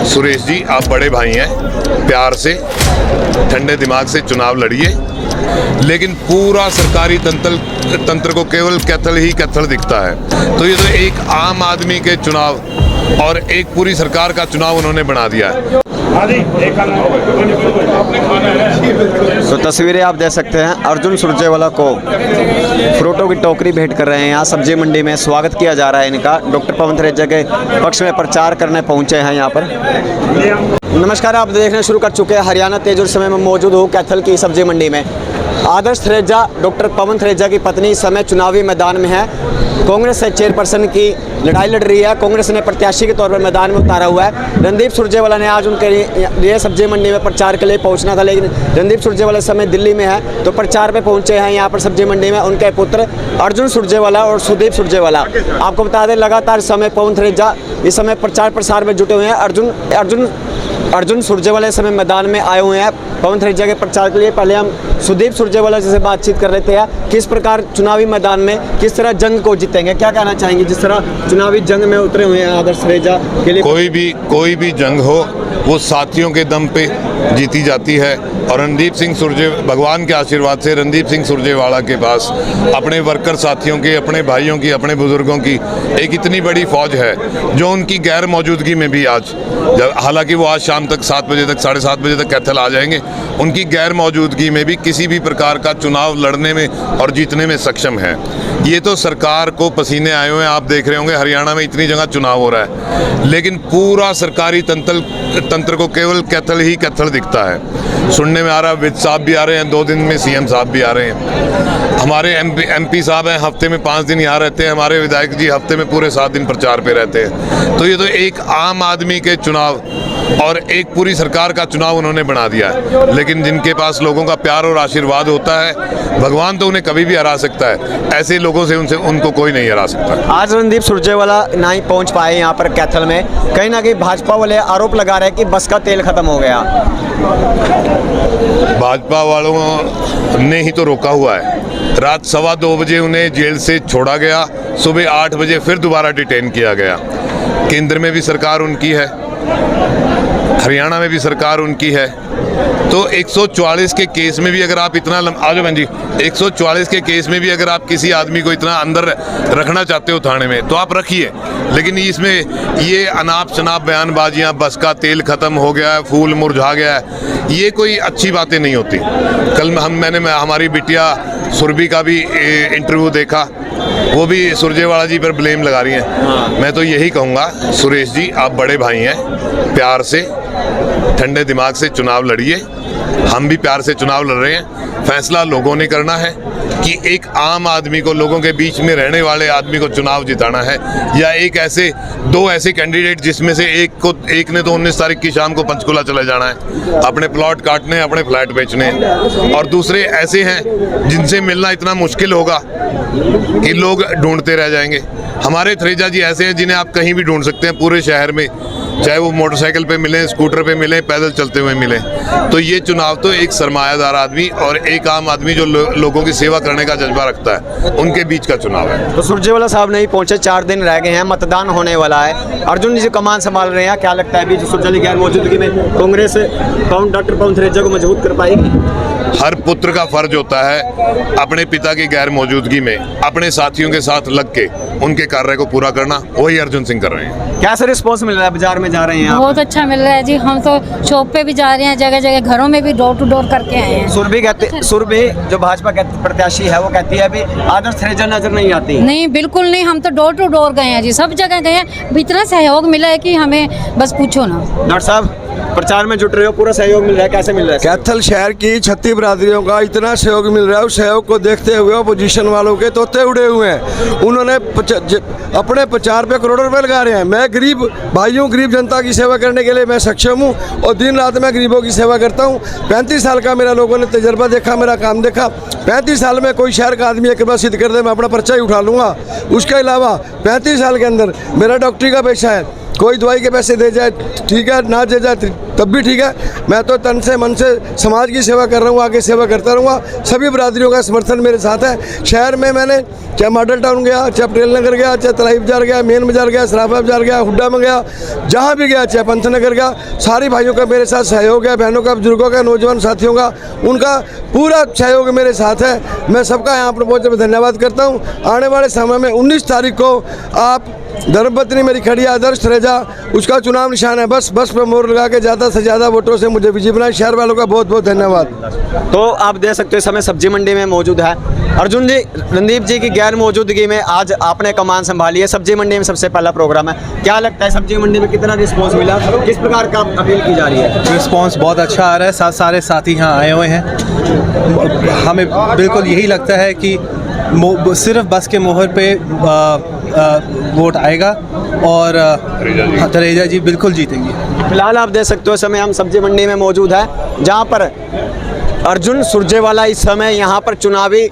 सुरेश जी, आप बड़े भाई हैं, प्यार से ठंडे दिमाग से चुनाव लड़िए, लेकिन पूरा सरकारी तंत्र को केवल कैथल ही कैथल दिखता है। तो ये तो एक आम आदमी के चुनाव और एक पूरी सरकार का चुनाव उन्होंने बना दिया है। तो तस्वीरें आप देख सकते हैं, अर्जुन सुरजेवाला को फ्रूटों की टोकरी भेंट कर रहे हैं। यहाँ सब्जी मंडी में स्वागत किया जा रहा है इनका। डॉक्टर पवन थरेजा के पक्ष में प्रचार करने पहुंचे हैं यहाँ पर। नमस्कार, आप देखना शुरू कर चुके हैं हरियाणा तेज और समय में मौजूद हूँ कैथल की सब्जी मंडी में। आदर्श थरेजा डॉक्टर पवन थरेजा की पत्नी इस समय चुनावी मैदान में है। कांग्रेस से चेयरपर्सन की लड़ाई लड़ रही है। कांग्रेस ने प्रत्याशी के तौर पर मैदान में उतारा हुआ है। रणदीप सुरजेवाला ने आज उनके लिए सब्जी मंडी में प्रचार के लिए पहुंचना था, लेकिन रणदीप सुरजेवाला इस समय दिल्ली में है, तो प्रचार पे पहुंचे हैं यहाँ पर सब्जी मंडी में उनके पुत्र अर्जुन सुरजेवाला और सुदीप सुरजेवाला। आपको बता दें, लगातार इस समय पवन थरेजा इस समय प्रचार प्रसार में जुटे हुए हैं। अर्जुन सुरजेवाला इस समय मैदान में आए हुए हैं पवन थरेजा के प्रचार के लिए। पहले हम सुदीप सुरजेवाला से बातचीत कर रहे थे, किस प्रकार चुनावी मैदान में किस तरह जंग को जीतेंगे, क्या कहना चाहेंगे जिस तरह चुनावी जंग में उतरे हुए हैं आदर्श थरेजा के लिए? कोई भी जंग हो वो साथियों के दम पे जीती जाती है, और रणदीप सिंह सुरजे, भगवान के आशीर्वाद से रणदीप सिंह सुरजेवाला के पास अपने वर्कर साथियों की, अपने भाइयों की, अपने बुजुर्गों की एक इतनी बड़ी फौज है जो उनकी गैर मौजूदगी में भी आज, हालांकि वो आज शाम तक 7 बजे तक 7:30 बजे तक कैथल आ जाएंगे, उनकी गैर मौजूदगी में भी किसी भी प्रकार का चुनाव लड़ने में और जीतने में सक्षम है। ये तो सरकार को पसीने आए हुए हैं। आप देख रहे होंगे हरियाणा में इतनी जगह चुनाव हो रहा है, लेकिन पूरा सरकारी तंत्र को केवल कैथल ही कैथल दिखता है। सुनने में आ रहा है वित्त साहब भी आ रहे हैं, 2 दिन में सीएम साहब भी आ रहे हैं, हमारे एमपी साहब हैं, हफ्ते में 5 दिन यहाँ रहते हैं, हमारे विधायक जी हफ्ते में पूरे 7 दिन प्रचार पे रहते हैं। तो ये तो एक आम आदमी के चुनाव और एक पूरी सरकार का चुनाव उन्होंने बना दिया है। लेकिन जिनके पास लोगों का प्यार और आशीर्वाद होता है, भगवान तो उन्हें कभी भी हरा सकता है, ऐसे लोगों से उनको कोई नहीं हरा सकता। आज रणदीप सुरजेवाला नहीं पहुंच पाए यहाँ पर कैथल में। कहीं ना कहीं भाजपा वाले आरोप लगा रहे हैं कि बस का तेल खत्म हो गया। भाजपा वालों ने ही तो रोका हुआ है। रात 2:15 बजे उन्हें जेल से छोड़ा गया, सुबह 8 बजे फिर दोबारा डिटेन किया गया। केंद्र में भी सरकार उनकी है, हरियाणा में भी सरकार उनकी है। तो 144 के केस में भी अगर आप इतना आजो बहन जी, 144 के केस में भी अगर आप किसी आदमी को इतना अंदर रखना चाहते हो थाने में, तो आप रखिए, लेकिन इसमें ये अनाप शनाप बयानबाजियां, बस का तेल खत्म हो गया है, फूल मुरझा गया है, ये कोई अच्छी बातें नहीं होती। कल मैंने हमारी बिटिया सुरभि का भी इंटरव्यू देखा, वो भी सुरजेवाला जी पर ब्लेम लगा रही हैं। मैं तो यही कहूँगा, सुरेश जी, आप बड़े भाई हैं, प्यार से ठंडे दिमाग से चुनाव लड़िए। हम भी प्यार से चुनाव लड़ रहे हैं। फैसला लोगों ने करना है कि एक आम आदमी को, लोगों के बीच में रहने वाले आदमी को चुनाव जिताना है, या एक ऐसे 2 ऐसे कैंडिडेट जिसमें से एक ने तो 19 तारीख की शाम को पंचकुला चला जाना है, अपने प्लॉट काटने, अपने फ्लैट बेचने, और दूसरे ऐसे हैं जिनसे मिलना इतना मुश्किल होगा कि लोग ढूंढते रह जाएंगे। हमारे थरेजा जी ऐसे हैं जिन्हें आप कहीं भी ढूंढ सकते हैं पूरे शहर में, चाहे वो मोटरसाइकिल पे मिले, स्कूटर पे मिले, पैदल चलते हुए मिले। तो ये चुनाव तो एक सरमायादार आदमी और एक आम आदमी जो लोगों की सेवा करने का जज्बा रखता है, उनके बीच का चुनाव है। तो सुरजेवाला साहब नहीं पहुंचे, 4 दिन रह गए हैं, मतदान होने वाला है। अर्जुन जी कमान संभाल रहे हैं, क्या लगता है अभी सुरजेवाला की गैर मौजूदगी में कांग्रेस डॉक्टर पवन थरेजा को मजबूत कर पाएगी? हर पुत्र का फर्ज होता है अपने पिता की गैर मौजूदगी में अपने साथियों के साथ लग के उनके कार्य को पूरा करना। वही अर्जुन सिंह कर रहे हैं। क्या सर रिस्पॉन्स मिल रहा है? बाजार में जा रहे हैं? बहुत अच्छा मिल रहा है जी। हम तो शॉप पे भी जा रहे हैं, जगह जगह घरों में भी डोर टू डोर करके आए हैं। सुरभि जो भाजपा प्रत्याशी है, वो कहती है अभी आदर्श थरेजा नजर नहीं आती। नहीं, बिल्कुल नहीं, हम तो डोर टू डोर गए हैं जी, सब जगह गए हैं। इतना सहयोग मिला है कि हमें बस पूछो ना। डॉक्टर साहब प्रचार में जुट रहे हो, पूरा सहयोग मिल रहा है, कैसे मिल रहा है? कैथल शहर की 36 बिरादरियों का इतना सहयोग मिल रहा है। उस सहयोग को देखते हुए अपोजिशन वालों के तोते उड़े हुए हैं। उन्होंने अपने प्रचार पे करोड़ों रुपए लगा रहे हैं। मैं गरीब भाइयों, गरीब जनता की सेवा करने के लिए मैं सक्षम हूँ, और दिन रात मैं गरीबों की सेवा करता हूँ। 35 साल का मेरा लोगों ने तजर्बा देखा, मेरा काम देखा। 35 साल में कोई शहर का आदमी एक बार सिद्ध कर दे, मैं अपना पर्चा ही उठा लूँगा। उसके अलावा 35 साल के अंदर मेरा डॉक्टरी का पेशा है, कोई दवाई के पैसे दे जाए ठीक है, ना दे जाए तब भी ठीक है। मैं तो तन से मन से समाज की सेवा कर रहा हूँ, आगे सेवा करता रहूँगा। सभी बरादरियों का समर्थन मेरे साथ है। शहर में मैंने चाहे मॉडल टाउन गया, चाहे पटेल नगर गया, चाहे तलाई बाजार गया, मेन बाजार गया, सराफा बाजार गया, हुड्डा में गया, जहाँ भी गया, चाहे पंथनगर गया, सारे भाइयों का मेरे साथ सहयोग है, बहनों का, बुजुर्गों का, नौजवान साथियों का, उनका पूरा सहयोग मेरे साथ है। मैं सबका यहाँ पर बहुत धन्यवाद करता हूँ। आने वाले समय में 19 तारीख को आप धर्मपत्नी मेरी खड़ी आदर्श तरेजा, उसका चुनाव निशान है, बस पे मोहर लगा के ज़्यादा से ज़्यादा वोटों से मुझे विजयी बनाए। शहर वालों का बहुत बहुत धन्यवाद। तो आप देख सकते हो इस समय सब्जी मंडी में मौजूद है अर्जुन जी। रणदीप जी की गैर मौजूदगी में आज आपने कमान संभाली है, सब्जी मंडी में सबसे पहला प्रोग्राम है। क्या लगता है सब्जी मंडी में कितना रिस्पॉन्स मिला, किस प्रकार का अपील की जा रही है? रिस्पॉन्स बहुत अच्छा आ रहा है, सारे साथी यहाँ आए हुए हैं। हमें बिल्कुल यही लगता है कि सिर्फ बस के मोहर पे वोट आएगा और तरेजा जी बिल्कुल जीतेंगे। फिलहाल आप देख सकते हो इस समय हम सब्जी मंडी में मौजूद है, जहाँ पर अर्जुन सुरजेवाला इस समय यहाँ पर चुनावी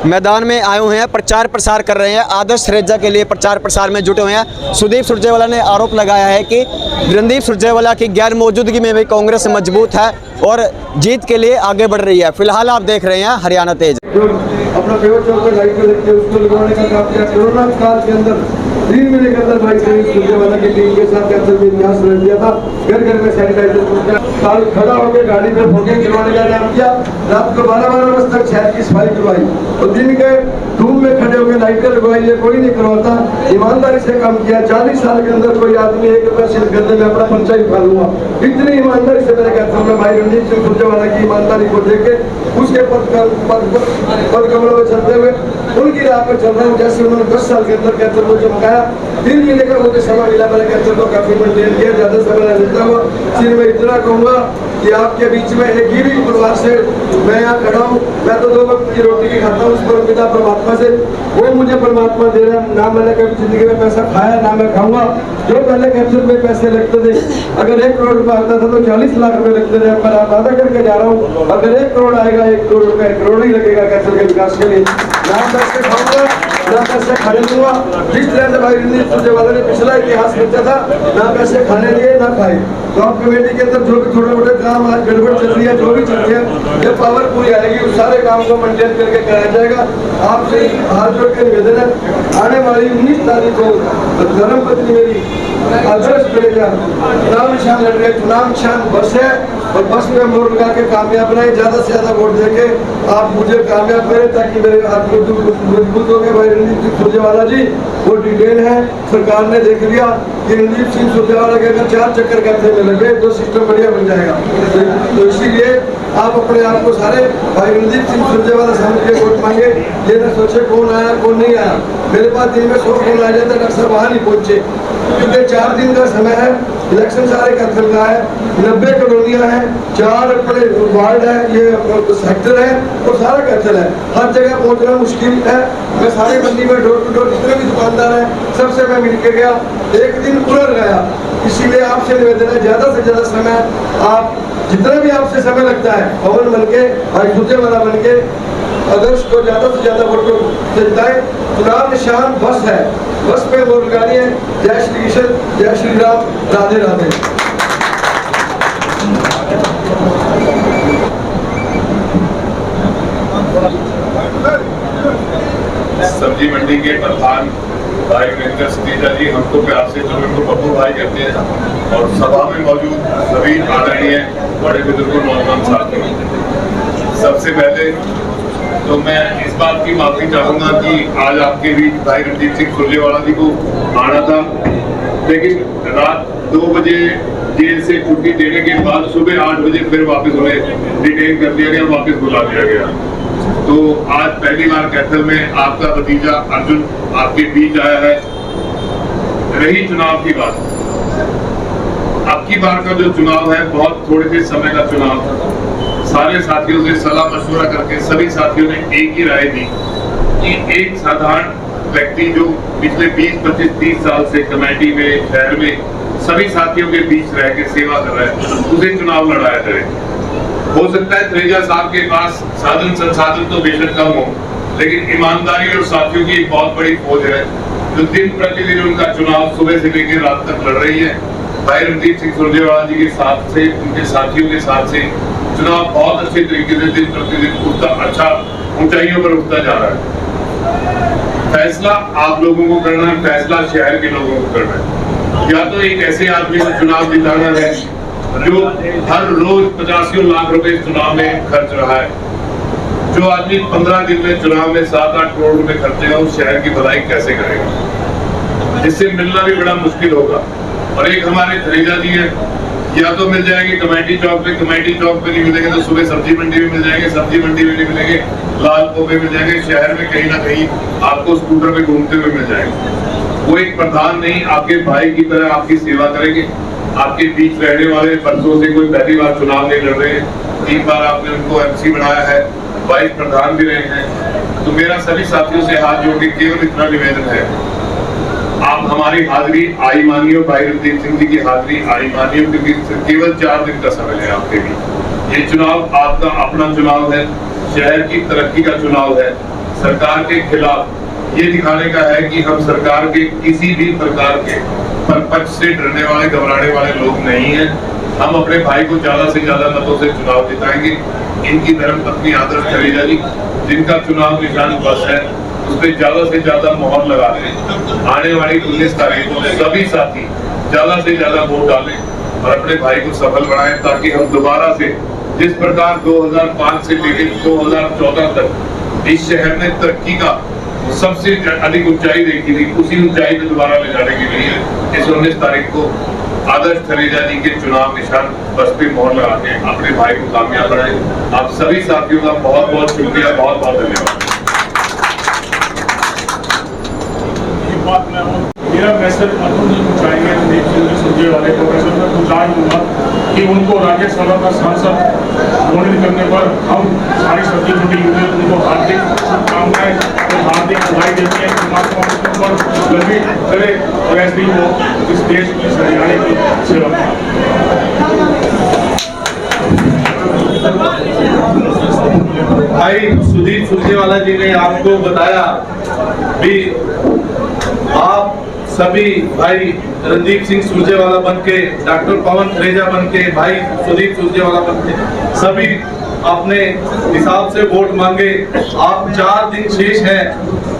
मैदान में आए हुए हैं, प्रचार प्रसार कर रहे हैं, आदर्श तरेजा के लिए प्रचार प्रसार में जुटे हुए हैं। सुदीप सुरजेवाला ने आरोप लगाया है कि रणदीप सुरजेवाला की गैर मौजूदगी में भी कांग्रेस मजबूत है और जीत के लिए आगे बढ़ रही है। फिलहाल आप देख रहे हैं हरियाणा तेज। अपना फेवर चौक पर लाइट देखते उसको लगवाने का काम किया। कोरोना काल के अंदर 3 महीने के अंदर भाई सुरजेवाला की टीम के साथ कैंसर में न्यास रख दिया था। घर घर में सैनिटाइजर साल खड़ा होकर गाड़ी में फोके गिरवाने का काम किया। रात को 12-12 बजे तक शहर की सफाई करवाई और दिन के धूप में खड़े होकर लाइटें लगवाई, ये कोई नहीं करवाता। ईमानदारी से काम किया। 40 साल के अंदर कोई आदमी 1 रुपया सिर्फ करने में अपना पर्चा ही उठा लूंगा, इतनी ईमानदारी से मेरे कहता हूँ। भाई रणदीप सिंह सुरजेवाला की ईमानदारी को देख के उसके पद कमलों में चलते हुए उनकी राह पर चल रहा हूँ। जैसे उन्होंने 10 साल के अंदर कैंसर को चमकाया, 3 महीने का मुझे समय मिला, मैंने कैंसर को काफी मेंटेन किया। ज्यादा समय न लेता हुआ सिर्फ मैं इतना कहूँगा कि आपके बीच में एक गिरी परिवार से मैं यहाँ खड़ा हूँ। मैं तो 2 वक्त की रोटी की खाता हूँ उस पर पिता परमात्मा से, वो मुझे परमात्मा दे रहा है। ना मैंने कभी जिंदगी में पैसा खाया, ना मैं खाऊंगा। जो पहले कैंसर में पैसे लगते थे, अगर 1 करोड़ रुपया आता था तो 40 लाख रुपए लगते थे। मैं वादा करके जा रहा हूँ, अगर 1 करोड़ आएगा, 1 करोड़ रुपया 1 करोड़ ही लगेगा कैंसर के विकास के लिए। ना पैसे खाऊंगा, ना पैसे खरीदूंगा। जिस तरह से भाई रणदीप सुरजेवाला ने पिछला इतिहास रचा था, ना पैसे खाने लिए ना खाए। तो आप कमेटी के अंदर जो भी थोड़े मोटे काम आज गड़बड़ चल रही है, जो भी चल रही है, जब पावर पूरी आएगी उस सारे काम को मेंटेन करके कराया जाएगा। आपसे हाथ जोड़ के निवेदन है, आने वाली 19 तारीख को धर्मपत्नी मेरी आदर्श तरेजा चुनाव निशान लड़ रहे। चुनाव निशान बस है और बस में मोड़ लगा के कामयाब रहे। ज्यादा से ज्यादा वोट देके आप मुझे कामयाब करें ताकि मेरे हाथ मजबूत हो गए। भाई रणदीप सिंह सुरजेवाला जी वो डिटेल है, सरकार ने देख लिया कि रणदीप सिंह सुरजेवाला के अगर 4 चक्कर कैंसर में लगे तो सिस्टम बढ़िया बन जाएगा। तो इसीलिए आप अपने आप को सारे भाई रणदीप सिंह सुरजेवाला समझ के वोट मांगे। ये ना सोचे कौन आया कौन नहीं आया। मेरे पास दिन में 100 फोन आ जाता, डॉक्टर साहब वहाँ नहीं पहुंचे, क्योंकि 4 दिन का समय है। इलेक्शन सारे कैंसिल का है, 90 कॉलोनियाँ हैं, 4 अपने वार्ड है, ये सेक्टर है और सारा कैंसिल है। हर जगह पहुंचना मुश्किल है। मैं सारे मंडी में डोर टू डोर जितने भी दुकानदार हैं सबसे मैं मिल के गया, 1 दिन पूरा लगाया। इसीलिए आपसे निवेदन है ज़्यादा से ज़्यादा समय आप जितना भी आपसे समय लगता है पवन बन के भाई सुरजेवाला बन के आदर्श को ज़्यादा से ज़्यादा वोटों से जिताएं। चुनाव निशान बस है, बस पे वोट लगानी है। जय श्री कृष्ण, जय श्री राम, राधे राधे। सब्जी मंडी के प्रधान भाई वीरेंद्र सतीजा जी, हमको प्यार से जो इनको पप्पू भाई कहते हैं, और सभा में मौजूद सभी आदरणीय बड़े बुजुर्गों नौजवान साथियों, सबसे पहले तो मैं इस बात की माफी चाहूंगा कि आज आपके बीच भाई रणदीप सिंह सुरजेवाला जी को आना था, लेकिन रात 2 बजे जेल से छुट्टी देने के बाद सुबह 8 बजे फिर वापस उन्हें डिटेन कर दिया गया, वापस बुला दिया गया। तो आज पहली बार कैथल में आपका भतीजा अर्जुन आपके बीच आया है। रही चुनाव की बात, अब की बार का जो चुनाव है बहुत थोड़े से समय का चुनाव था। सारे साथियों से सलाह मशवरा करके सभी साथियों ने एक ही राय दी कि एक साधारण व्यक्ति जो पिछले 20, 25, 30 साल से कमेटी में, शहर में सभी साथियों के बीच रह के सेवा कर रहा है, उसे चुनाव लड़ाया जाए। हो सकता है तरेजा साहब के पास साधन संसाधन तो बेशक कम हो, लेकिन ईमानदारी और साथियों की एक बहुत बड़ी फौज है। जो दिन प्रतिदिन उनका चुनाव सुबह से लेकर रात तक लड़ रही है। भाई रणदीप सिंह सुरजेवाला जी के साथ से, उनके साथियों के साथ से चुनाव बहुत अच्छे तरीके से दिन प्रतिदिन उठता, अच्छा ऊंचाइयों पर उठता जा रहा है। फैसला आप लोगों को करना है, फैसला शहर के लोगों को करना है। या तो एक ऐसे आदमी को चुनाव जिताना है जो हर रोज 85 लाख रुपए चुनाव में खर्च रहा है, जो आदमी 15 दिन में चुनाव में 7-8 करोड़ रुपए खर्चेगा, उस शहर की भलाई कैसे करेगा, जिससे मिलना भी बड़ा मुश्किल होगा। और एक हमारे खरीदा जी है, या तो मिल जाएंगे कमेटी चौक पे, कमेटी चौक पे नहीं मिलेंगे तो सुबह सब्जी मंडी में मिल जाएंगे, सब्जी मंडी में नहीं मिलेंगे लालपुर में मिल जाएंगे, शहर में कहीं ना कहीं आपको स्कूटर पे घूमते हुए मिल जाएंगे। वो एक प्रधान नहीं, आपके भाई की तरह आपकी सेवा करेंगे। आपके बीच रहने वाले बरसों से कोई पहली बार चुनाव नहीं लड़ रहे हैं, 3 बार आपने उनको MC बनाया है, वाइस प्रधान भी रहे हैं। तो मेरा सभी साथियों से हाथ जोड़ के केवल इतना निवेदन है, आप हमारी हाजिरी आई मानियो, भाई रणदीप सिंह जी की हाजिरी आई मानियो, क्योंकि केवल 4 दिन का समय है आपके भी। ये चुनाव आपका अपना चुनाव है, शहर की तरक्की का चुनाव है। सरकार के खिलाफ ये दिखाने का है कि हम सरकार के किसी भी प्रकार के परपक्ष से डरने वाले, घबराने वाले लोग नहीं हैं। हम अपने भाई को ज्यादा से ज्यादा मतों से चुनाव जिताएंगे। इनकी धर्मपत्नी आदर्श खरीदा जी, जिनका चुनाव निशान बस है, उस पर ज्यादा से ज्यादा मोहर लगा दें। आने वाली 19 तारीख को सभी साथी ज्यादा से ज्यादा वोट डालें और अपने भाई को सफल बनाएं, ताकि हम दोबारा से जिस प्रकार 2005 से लेकर 2014 तक इस शहर ने तरक्की का सबसे अधिक ऊंचाई देखी थी, उसी ऊंचाई को दोबारा ले जाने के लिए इस 19 तारीख को आदर्श खरीदा जी के चुनाव निशान बस पे मोहर लगा के अपने भाई को कामयाब बनाएं। आप सभी साथियों का बहुत बहुत शुक्रिया, बहुत बहुत धन्यवाद। मेरा मैसेज अतुल जी को चाहेंगे, रणदीप सिंह सुरजेवाला को मैं गुजारिश दूंगा कि उनको राज्यसभा का सांसद मनोनीत करने पर हम सारी सब्जी मंडी यूनियन उनको हार्दिक शुभकामनाएं और हार्दिक बधाई देते हैं। परमात्मा उनके ऊपर गर्वी करे और ऐसे ही वो इस देश की हरियाणा की सेवा करें। भाई सुदीप सुरजेवाला जी ने आपको बताया भी, आप सभी भाई रणदीप सिंह सुरजेवाला बनके, डॉक्टर पवन थरेजा बनके, भाई सुदीप सुरजेवाला बनके सभी अपने हिसाब से वोट मांगे। आप 4 दिन शेष हैं।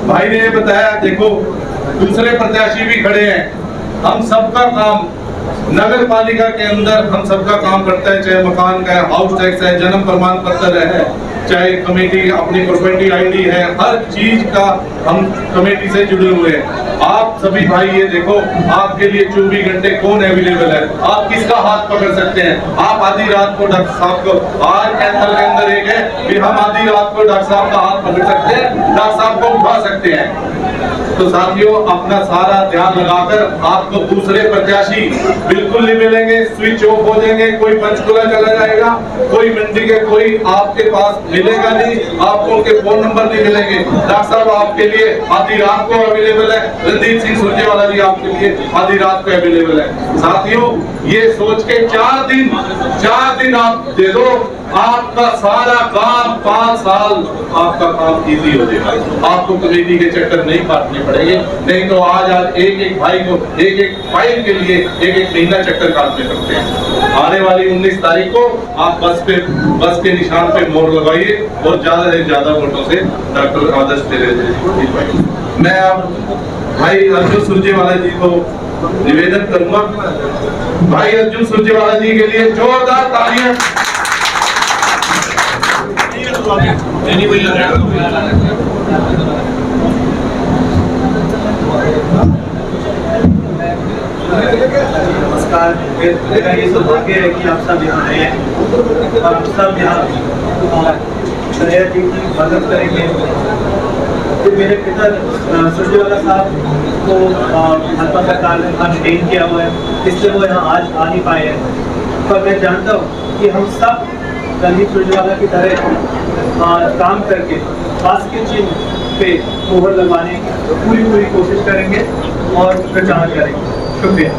भाई ने ये बताया, देखो दूसरे प्रत्याशी भी खड़े हैं, हम सबका काम नगर पालिका के अंदर हम सबका काम करता है, चाहे मकान का है, हाउस टैक्स है, जन्म प्रमाण पत्र है, चाहे कमेटी अपनी प्रॉपर्टी ID है, हर चीज का हम कमेटी से जुड़े हुए हैं। आप सभी भाई ये देखो, आपके लिए 24 घंटे कौन अवेलेबल है, आप किसका हाथ पकड़ सकते हैं। आप आधी रात को डॉक्टर साहब को, आज कैंसर के अंदर एक है कि हम आधी रात को डॉक्टर साहब का हाथ पकड़ सकते हैं, डॉक्टर साहब को उठा सकते हैं। तो साथियों, अपना सारा ध्यान लगाकर आपको दूसरे प्रत्याशी बिल्कुल नहीं मिलेंगे, स्विच ऑफ हो जाएंगे, कोई पंचकुला चला जाएगा, कोई मंडी के कोई आपके पास मिलेगा नहीं, आपको उनके फोन नंबर नहीं मिलेंगे। डॉक्टर साहब आपके लिए आधी रात को अवेलेबल है, रणदीप सिंह सुरजेवाला जी आपके लिए आधी रात को अवेलेबल है। साथियों, ये सोच के 4 दिन आप दे दो, आपका सारा काम 5 साल आपका काम इजी हो जाएगा। आपको कमेटी के चक्कर नहीं काटने पड़ेंगे, नहीं तो आज एक भाई को एक फाइल के लिए एक महीना चक्कर काटने पड़ते हैं। आने वाली 19 तारीख को आप बस के निशान पे मोहर लगाइए और ज्यादा से ज्यादा वोटों से डॉक्टर आदर्श खरीदा। मैं अब भाई अर्जुन सुरजेवाला जी को निवेदन करूंगा, भाई अर्जुन सुरजेवाला जी के लिए जोरदार तालियां। नमस्कार, मेरा ये सौभाग्य है कि आप सब यहाँ आए हैं और आप सब यहाँ दया जी की मदद करेंगे। तो मेरे पिता सुरजेवाला साहब को भाजपा सरकार ने वहाँ डिटेन किया हुआ है, इसलिए वो यहाँ आज आ नहीं पाए हैं। पर मैं जानता हूँ कि हम सब रणदीप सुरजेवाला की तरह काम करके पास के चिन्ह पे मोहर लगवाने की पूरी कोशिश करेंगे और प्रचार करेंगे। शुक्रिया।